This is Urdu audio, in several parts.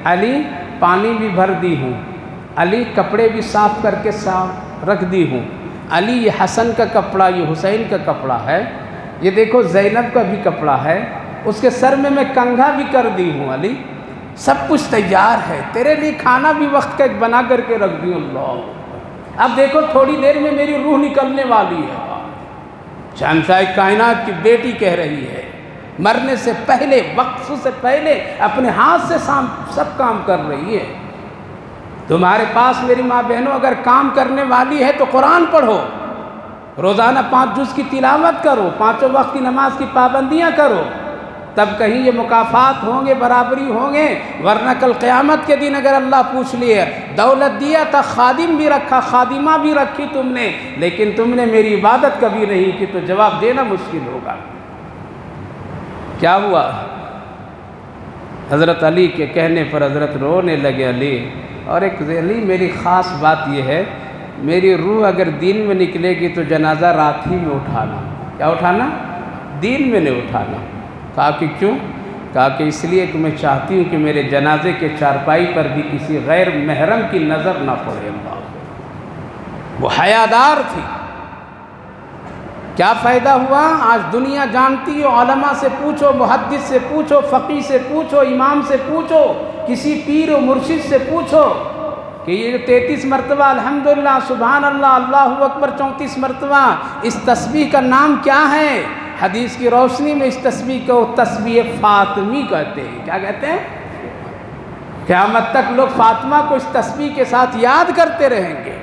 علی پانی بھی بھر دی ہوں، علی کپڑے بھی صاف کر کے صاف رکھ دی ہوں، علی یہ حسن کا کپڑا، یہ حسین کا کپڑا ہے، یہ دیکھو زینب کا بھی کپڑا ہے، اس کے سر میں کنگھا بھی کر دی ہوں علی، سب کچھ تیار ہے، تیرے لیے کھانا بھی وقت کا بنا کر کے رکھ دی ہوں۔ اللہ، اب دیکھو تھوڑی دیر میں میری روح نکلنے والی ہے۔ شہنشاہ کائنات کی بیٹی کہہ رہی ہے، مرنے سے پہلے، وقت سے پہلے اپنے ہاتھ سے سب کام کر رہی ہے۔ تمہارے پاس میری ماں بہنوں اگر کام کرنے والی ہے تو قرآن پڑھو، روزانہ 5 جز کی تلاوت کرو، 5 وقت کی نماز کی پابندیاں کرو، تب کہیں یہ مکافات ہوں گے، برابری ہوں گے، ورنہ کل قیامت کے دن اگر اللہ پوچھ لیے، دولت دیا تھا، خادم بھی رکھا، خادمہ بھی رکھی تم نے، لیکن تم نے میری عبادت کبھی نہیں کی، تو جواب دینا مشکل ہوگا۔ کیا ہوا؟ حضرت علی کے کہنے پر حضرت رونے لگے علی، اور ایک علی میری خاص بات یہ ہے، میری روح اگر دین میں نکلے گی تو جنازہ رات ہی میں اٹھانا۔ کیا اٹھانا؟ دین میں نہیں اٹھانا۔ کہا کہ کیوں؟ کہا کہ اس لیے کہ میں چاہتی ہوں کہ میرے جنازے کے چارپائی پر بھی کسی غیر محرم کی نظر نہ پڑے۔ اللہ، وہ حیادار تھی۔ کیا فائدہ ہوا؟ آج دنیا جانتی ہو، علماء سے پوچھو، محدث سے پوچھو، فقیہ سے پوچھو، امام سے پوچھو، کسی پیر و مرشد سے پوچھو کہ یہ 33 مرتبہ الحمدللہ، سبحان اللہ، اللہ اکبر 34 مرتبہ، اس تسبیح کا نام کیا ہے؟ حدیث کی روشنی میں اس تسبیح کو تسبیح فاطمی کہتے ہیں۔ کیا کہتے ہیں؟ قیامت تک لوگ فاطمہ کو اس تسبیح کے ساتھ یاد کرتے رہیں گے۔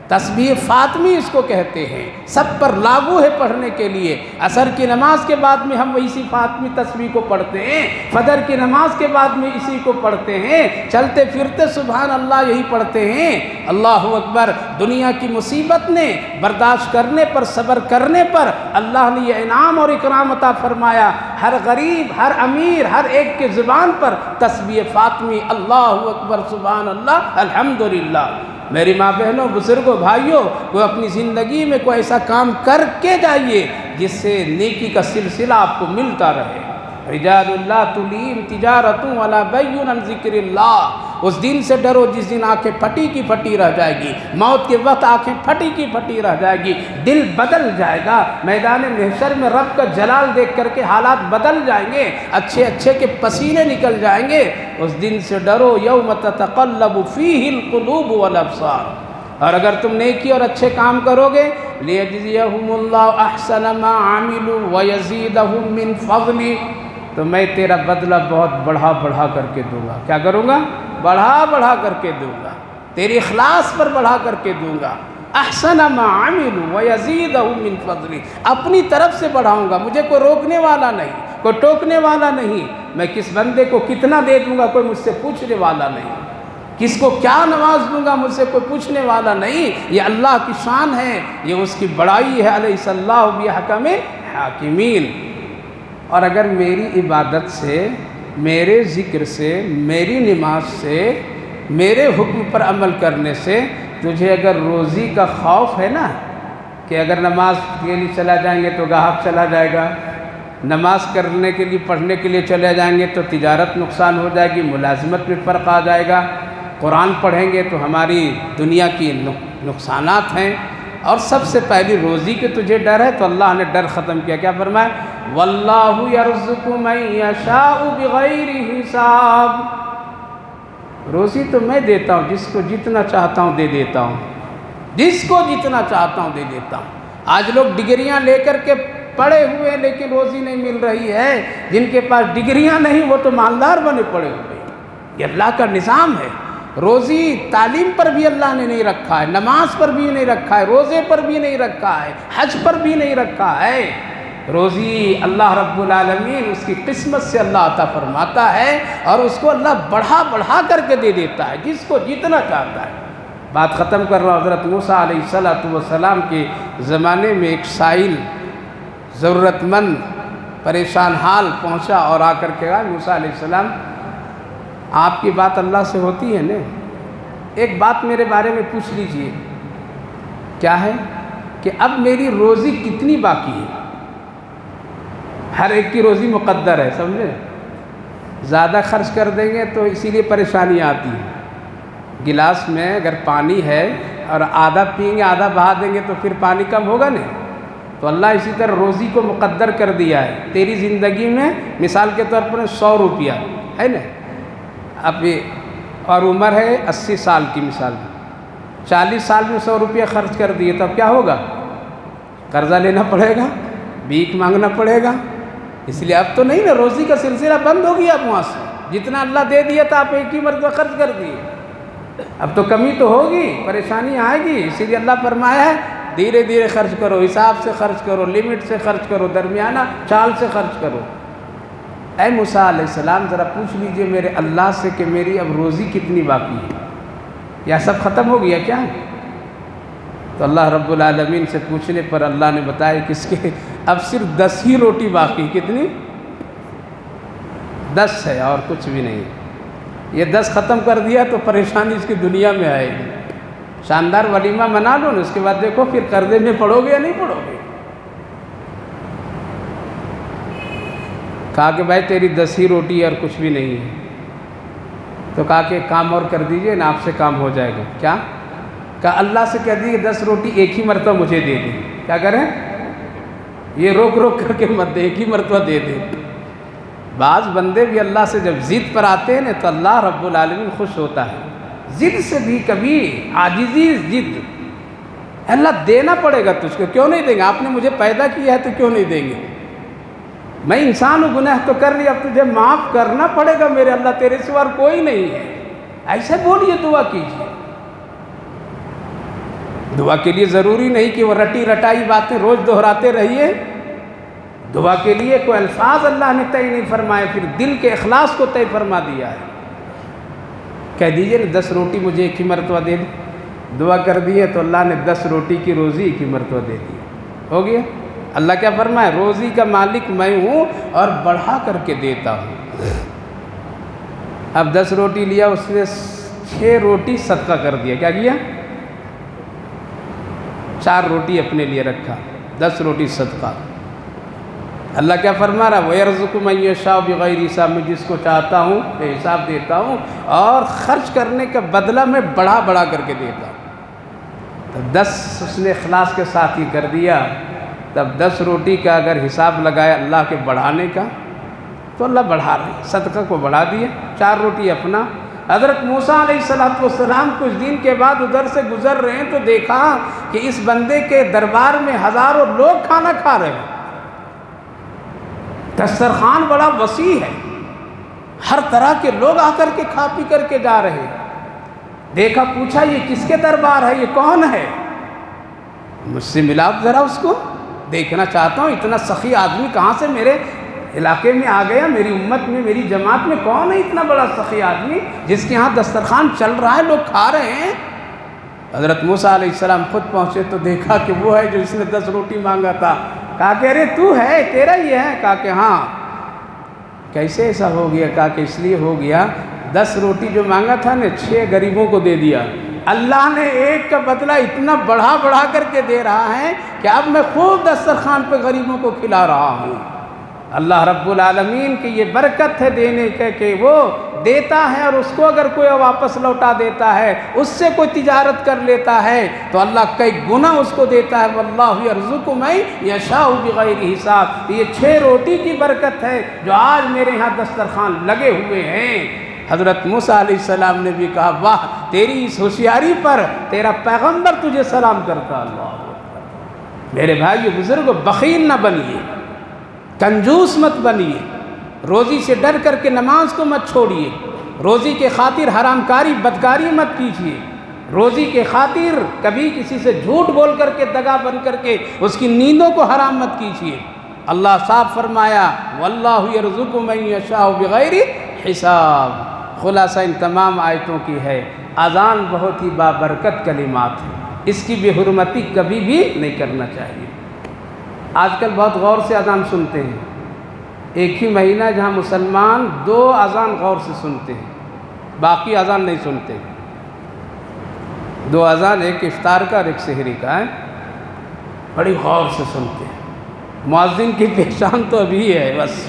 تسبیح فاطمی اس کو کہتے ہیں، سب پر لاگو ہے پڑھنے کے لیے۔ عصر کی نماز کے بعد میں ہم اسی فاطمی تسبیح کو پڑھتے ہیں، فجر کی نماز کے بعد میں اسی کو پڑھتے ہیں، چلتے پھرتے سبحان اللہ یہی پڑھتے ہیں۔ اللہ اکبر۔ دنیا کی مصیبت نے برداشت کرنے پر، صبر کرنے پر اللہ نے یہ انعام اور اکرام عطا فرمایا۔ ہر غریب، ہر امیر، ہر ایک کے زبان پر تسبیح فاطمی، اللہ اکبر، سبحان اللہ، الحمدللہ۔ میری ماں بہنوں، بزرگوں، بھائیوں، کوئی اپنی زندگی میں کوئی ایسا کام کر کے جائیے جس سے نیکی کا سلسلہ آپ کو ملتا رہے۔ رجال اللہ تلہیہم تجارۃ ولا بیع عن ذکر اللہ۔ اس دن سے ڈرو جس دن آنکھیں پھٹی کی پھٹی رہ جائے گی، موت کے وقت آنکھیں پھٹی کی پھٹی رہ جائے گی، دل بدل جائے گا، میدان محشر میں رب کا جلال دیکھ کر کے حالات بدل جائیں گے، اچھے اچھے کے پسینے نکل جائیں گے۔ اس دن سے ڈرو، یوم تتقلب فیہ القلوب والابصار۔ اور اگر تم نیکی اور اچھے کام کرو گے، لیجزیہم اللہ احسن ما عملوا ویزیدہم من فضلہ، تو میں تیرا بدلہ بہت بڑھا بڑھا کر کے دوں گا۔ کیا کروں گا؟ بڑھا بڑھا کر کے دوں گا، تیری اخلاص پر بڑھا کر کے دوں گا۔ احسن ما عملوا ویزیدہم من فضلہ، اپنی طرف سے بڑھاؤں گا، مجھے کوئی روکنے والا نہیں، کوئی ٹوکنے والا نہیں۔ میں کس بندے کو کتنا دے دوں گا، کوئی مجھ سے پوچھنے والا نہیں۔ کس کو کیا نواز دوں گا، مجھ سے کوئی پوچھنے والا نہیں۔ یہ اللہ کی شان ہے، یہ اس کی بڑائی ہے۔ الیس اللہ بأحکم الحاکمین۔ اور اگر میری عبادت سے، میرے ذکر سے، میری نماز سے، میرے حکم پر عمل کرنے سے تجھے اگر روزی کا خوف ہے نا، کہ اگر نماز کے لیے چلا جائیں گے تو گاہک چلا جائے گا، نماز کرنے کے لیے، پڑھنے کے لیے چلے جائیں گے تو تجارت نقصان ہو جائے گی، ملازمت میں فرق آ جائے گا، قرآن پڑھیں گے تو ہماری دنیا کی نقصانات ہیں، اور سب سے پہلی روزی کے تجھے ڈر ہے، تو اللہ نے ڈر ختم کیا۔ کیا فرمایا؟ واللہ یرزق من یشاء بغیر حساب۔ روزی تو میں دیتا ہوں، جس کو جتنا چاہتا ہوں دے دیتا ہوں، جس کو جتنا چاہتا ہوں دے دیتا ہوں۔ آج لوگ ڈگریاں لے کر کے پڑھے ہوئے ہیں لیکن روزی نہیں مل رہی ہے۔ جن کے پاس ڈگریاں نہیں وہ تو مالدار بنے پڑے ہوئے ہیں۔ یہ اللہ کا نظام ہے۔ روزی تعلیم پر بھی اللہ نے نہیں رکھا ہے، نماز پر بھی نہیں رکھا ہے، روزے پر بھی نہیں رکھا ہے، حج پر بھی نہیں رکھا ہے۔ روزی اللہ رب العالمین اس کی قسمت سے اللہ عطا فرماتا ہے، اور اس کو اللہ بڑھا بڑھا کر کے دے دیتا ہے جس کو جتنا چاہتا ہے۔ بات ختم کر رہا ہوں۔ حضرت موسیٰ علیہ السلام کے زمانے میں ایک سائل، ضرورت مند، پریشان حال پہنچا اور آ کر کے کہا، موسیٰ علیہ السلام آپ کی بات اللہ سے ہوتی ہے نا، ایک بات میرے بارے میں پوچھ لیجئے۔ کیا ہے؟ کہ اب میری روزی کتنی باقی ہے؟ ہر ایک کی روزی مقدر ہے، سمجھے؟ زیادہ خرچ کر دیں گے تو اسی لیے پریشانی آتی ہے. گلاس میں اگر پانی ہے اور آدھا پئیں گے آدھا بہا دیں گے تو پھر پانی کم ہوگا نہیں. تو اللہ اسی طرح روزی کو مقدر کر دیا ہے. تیری زندگی میں مثال کے طور پر 100 روپیہ ہے نا، اب اور عمر ہے 80 سال کی مثال میں، 40 سال میں 100 روپیہ خرچ کر دیے تب کیا ہوگا؟ قرضہ لینا پڑے گا، بھیک مانگنا پڑے گا. اس لیے اب تو نہیں نا، روزی کا سلسلہ بند ہو گیا. اب وہاں سے جتنا اللہ دے دیا تھا آپ ایک ہی مرتبہ خرچ کر دیے. اب تو کمی تو ہوگی، پریشانی آئے گی. اسی لیے اللہ فرمایا ہے دھیرے دھیرے خرچ کرو، حساب سے خرچ کرو، لمٹ سے خرچ کرو، درمیانہ چال سے خرچ کرو. اے موسیٰ علیہ السلام ذرا پوچھ لیجئے میرے اللہ سے کہ میری اب روزی کتنی باقی ہے، یا سب ختم ہو گیا کیا؟ تو اللہ رب العالمین سے پوچھنے پر اللہ نے بتایا کہ اس کے اب صرف 10 ہی روٹی باقی. کتنی؟ 10 ہے اور کچھ بھی نہیں. یہ 10 ختم کر دیا تو پریشانی اس کی دنیا میں آئے گی. شاندار ولیمہ منا لو نا، اس کے بعد دیکھو پھر قرضے میں پڑو گے یا نہیں پڑو گے. کہا کہ بھائی تیری 10 ہی روٹی اور کچھ بھی نہیں ہے. تو کہا کہ ایک کام اور کر دیجئے نا، آپ سے کام ہو جائے گا. کیا؟ کہا اللہ سے کہہ دیجئے 10 روٹی ایک ہی مرتبہ مجھے دے دیں. کیا کریں؟ یہ روک روک کر کے مت دے، ایک ہی مرتبہ دے دیں. بعض بندے بھی اللہ سے جب ضد پر آتے ہیں نا تو اللہ رب العالمین خوش ہوتا ہے. ضد سے بھی کبھی عاجزی ضد، اللہ دینا پڑے گا تجھ کو، کیوں نہیں دیں گے؟ آپ نے مجھے پیدا کیا ہے تو کیوں نہیں دیں گے؟ میں انسان ہوں، گناہ تو کر لیا، اب تجھے معاف کرنا پڑے گا میرے اللہ، تیرے سوا کوئی نہیں ہے. ایسے بولیے، دعا کیجیے. دعا کے لیے ضروری نہیں کہ وہ رٹی رٹائی باتیں روز دہراتے رہیے. دعا کے لیے کوئی الفاظ اللہ نے طے نہیں فرمائے، پھر دل کے اخلاص کو طے فرما دیا ہے. کہہ دیجئے نا 10 روٹی مجھے ایک ہی مرتبہ دے دیں. دعا کر دی ہے تو اللہ نے 10 روٹی کی روزی ایک ہی مرتبہ دے دی. ہو گیا. اللہ کیا فرمائے؟ روزی کا مالک میں ہوں اور بڑھا کر کے دیتا ہوں. اب 10 روٹی لیا، اس نے 6 روٹی صدقہ کر دیا. کیا کیا؟ 4 روٹی اپنے لیے رکھا، 10 روٹی صدقہ. اللہ کیا فرما رہا؟ وَيَرْزُقُ مَن يَشَاءُ بِغَيْرِ حساب. میں جس کو چاہتا ہوں بے حساب دیتا ہوں، اور خرچ کرنے کا بدلہ میں بڑھا بڑھا کر کے دیتا ہوں. تو 10 اس نے اخلاص کے ساتھ ہی کر دیا. تب 10 روٹی کا اگر حساب لگایا اللہ کے بڑھانے کا تو اللہ بڑھا رہے ہیں، صدقہ کو بڑھا دیا. 4 روٹی اپنا. حضرت موسیٰ علیہ السلام کچھ دن کے بعد ادھر سے گزر رہے ہیں تو دیکھا کہ اس بندے کے دربار میں ہزاروں لوگ کھانا کھا رہے ہیں. دسترخوان بڑا وسیع ہے، ہر طرح کے لوگ آ کر کے کھا پی کر کے جا رہے ہیں. دیکھا، پوچھا یہ کس کے دربار ہے، یہ کون ہے؟ مجھ سے ملا ذرا، اس کو دیکھنا چاہتا ہوں. اتنا سخی آدمی کہاں سے میرے علاقے میں آ گیا؟ میری امت میں، میری جماعت میں کون ہے اتنا بڑا سخی آدمی جس کے ہاں دسترخوان چل رہا ہے، لوگ کھا رہے ہیں؟ حضرت موسیٰ علیہ السلام خود پہنچے تو دیکھا کہ وہ ہے جو اس نے 10 روٹی مانگا تھا. کہا کہ ارے تو ہے، تیرا ہی ہے. کہا کہ ہاں. کیسے ایسا ہو گیا؟ کہا کہ اس لیے ہو گیا 10 روٹی جو مانگا تھا نے 6 غریبوں کو دے دیا. اللہ نے ایک کا بدلہ اتنا بڑھا بڑھا کر کے دے رہا ہے کہ اب میں خوب دسترخوان پہ غریبوں کو کھلا رہا ہوں. اللہ رب العالمین کی یہ برکت ہے دینے کے کہ وہ دیتا ہے، اور اس کو اگر کوئی واپس لوٹا دیتا ہے، اس سے کوئی تجارت کر لیتا ہے تو اللہ کئی گنا اس کو دیتا ہے. واللہ یرزق من یشاء بغیر حساب. یہ 6 روٹی کی برکت ہے جو آج میرے ہاں دسترخوان لگے ہوئے ہیں. حضرت موسیٰ علیہ السلام نے بھی کہا واہ تیری اس ہوشیاری پر تیرا پیغمبر تجھے سلام کرتا. اللہ میرے بھائی بزرگ، بخیل نہ بنیے، کنجوس مت بنیے. روزی سے ڈر کر کے نماز کو مت چھوڑیے. روزی کے خاطر حرام کاری بدکاری مت کیجیے. روزی کے خاطر کبھی کسی سے جھوٹ بول کر کے دگا بن کر کے اس کی نیندوں کو حرام مت کیجیے. اللہ صاف فرمایا واللہ یرزق من یشاء بغیر حساب. خلاصہ ان تمام آیتوں کی ہے اذان بہت ہی بابرکت کلمات ہے، اس کی بے حرمتی کبھی بھی نہیں کرنا چاہیے. آج کل بہت غور سے اذان سنتے ہیں. ایک ہی مہینہ جہاں مسلمان 2 اذان غور سے سنتے ہیں، باقی اذان نہیں سنتے. 2 اذان، ایک افطار کا اور ایک سحری کا ہے، بڑی غور سے سنتے ہیں. مؤذن کی پہچان تو ابھی ہے بس،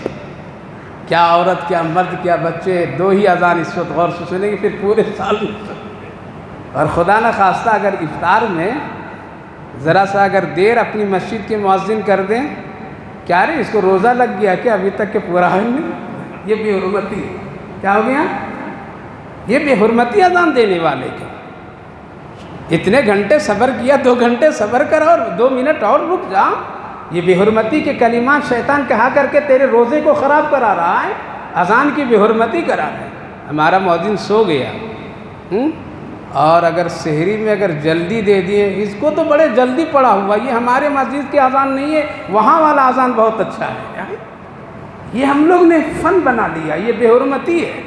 کیا عورت، کیا مرد، کیا بچے، 2 ہی اذان اس وقت غور سے سنیں گے، پھر پورے سال میں۔ اور خدا نہ خواستہ اگر افطار میں ذرا سا اگر دیر اپنی مسجد کے مؤذن کر دیں، کیا رے اس کو روزہ لگ گیا کہ ابھی تک کہ پورا ہے نہیں، یہ بے حرمتی ہے۔ کیا ہو گیا؟ یہ بے حرمتی اذان دینے والے کے۔ اتنے گھنٹے صبر کیا، 2 گھنٹے صبر کرا اور 2 منٹ اور رک جا۔ یہ بے حرمتی کے کلمات شیطان کہا کر کے تیرے روزے کو خراب کرا رہا ہے، اذان کی بے حرمتی کرا رہا ہے۔ ہمارا مؤذن سو گیا، اور اگر سحری میں اگر جلدی دے دیے، اس کو تو بڑے جلدی پڑا ہوا، یہ ہمارے مسجد کے اذان نہیں ہے، وہاں والا اذان بہت اچھا ہے۔ یہ ہم لوگ نے فن بنا لیا، یہ بے حرمتی ہے۔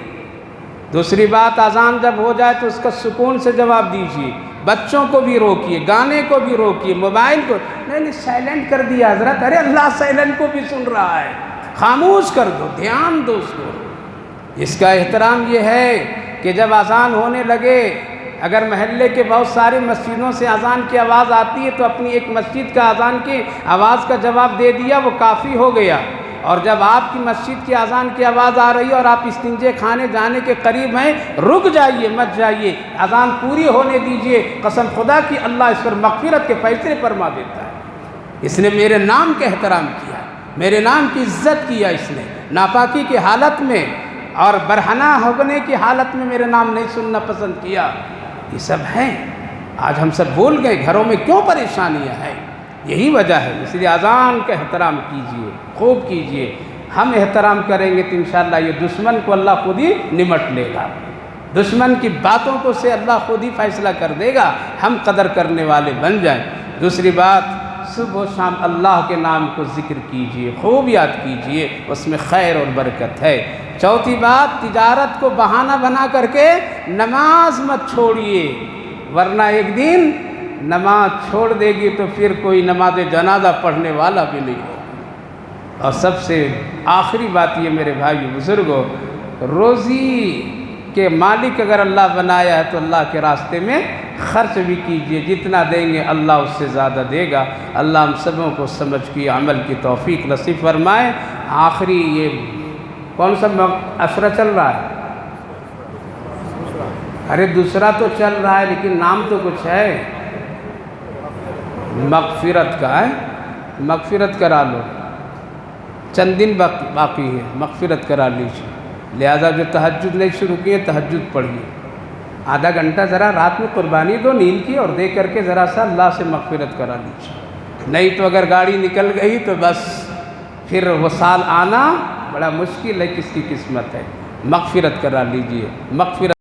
دوسری بات، اذان جب ہو جائے تو اس کا سکون سے جواب دیجیے، بچوں کو بھی روکیے، گانے کو بھی روکیے، موبائل کو نہیں سائلنٹ کر دیا حضرت، ارے اللہ سائلنٹ کو بھی سن رہا ہے، خاموش کر دو، دھیان دو اس کو۔ اس کا احترام یہ ہے کہ جب اذان ہونے لگے، اگر محلے کے بہت ساری مسجدوں سے اذان کی آواز آتی ہے تو اپنی ایک مسجد کا اذان کی آواز کا جواب دے دیا، وہ کافی ہو گیا۔ اور جب آپ کی مسجد کی اذان کی آواز آ رہی ہے اور آپ استنجے خانے جانے کے قریب ہیں، رک جائیے، مت جائیے، اذان پوری ہونے دیجیے۔ قسم خدا کی اللہ اس پر مغفرت کے فیصلے فرما دیتا ہے۔ اس نے میرے نام کا احترام کیا، میرے نام کی عزت کیا، اس نے ناپاکی کی حالت میں اور برہنہ ہونے کی حالت میں میرے نام نہیں سننا پسند کیا۔ یہ سب ہیں، آج ہم سب بھول گئے، گھروں میں کیوں پریشانیاں ہیں، یہی وجہ ہے۔ اس لیے اذان کا احترام کیجئے، خوب کیجئے۔ ہم احترام کریں گے تو انشاءاللہ یہ دشمن کو اللہ خود ہی نمٹ لے گا، دشمن کی باتوں کو سے اللہ خود ہی فیصلہ کر دے گا، ہم قدر کرنے والے بن جائیں۔ دوسری بات، صبح و شام اللہ کے نام کو ذکر کیجئے، خوب یاد کیجئے، اس میں خیر اور برکت ہے۔ چوتھی بات، تجارت کو بہانہ بنا کر کے نماز مت چھوڑیے، ورنہ ایک دن نماز چھوڑ دے گی تو پھر کوئی نماز جنازہ پڑھنے والا بھی نہیں ہوگا۔ اور سب سے آخری بات یہ میرے بھائی بزرگوں، روزی کے مالک اگر اللہ بنایا ہے تو اللہ کے راستے میں خرچ بھی کیجئے، جتنا دیں گے اللہ اس سے زیادہ دے گا۔ اللہ ہم سبوں کو سمجھ کی عمل کی توفیق نصیب فرمائے۔ آخری یہ کون سا عشرہ چل رہا ہے؟ ارے دوسرا تو چل رہا ہے لیکن نام تو کچھ ہے، مغفرت کا ہے، مغفرت کرا لو، چند دن باقی ہے، مغفرت کرا لیجیے۔ لہذا جو تہجد نہیں شروع کیے، تہجد پڑھیے، آدھا گھنٹہ ذرا رات میں قربانی دو نیند کی، اور دے کر کے ذرا سا اللہ سے مغفرت کرا لیجیے۔ نہیں تو اگر گاڑی نکل گئی تو بس پھر وہ سال آنا بڑا مشکل ہے، کس کی قسمت ہے۔ مغفرت کرا لیجیے، مغفرت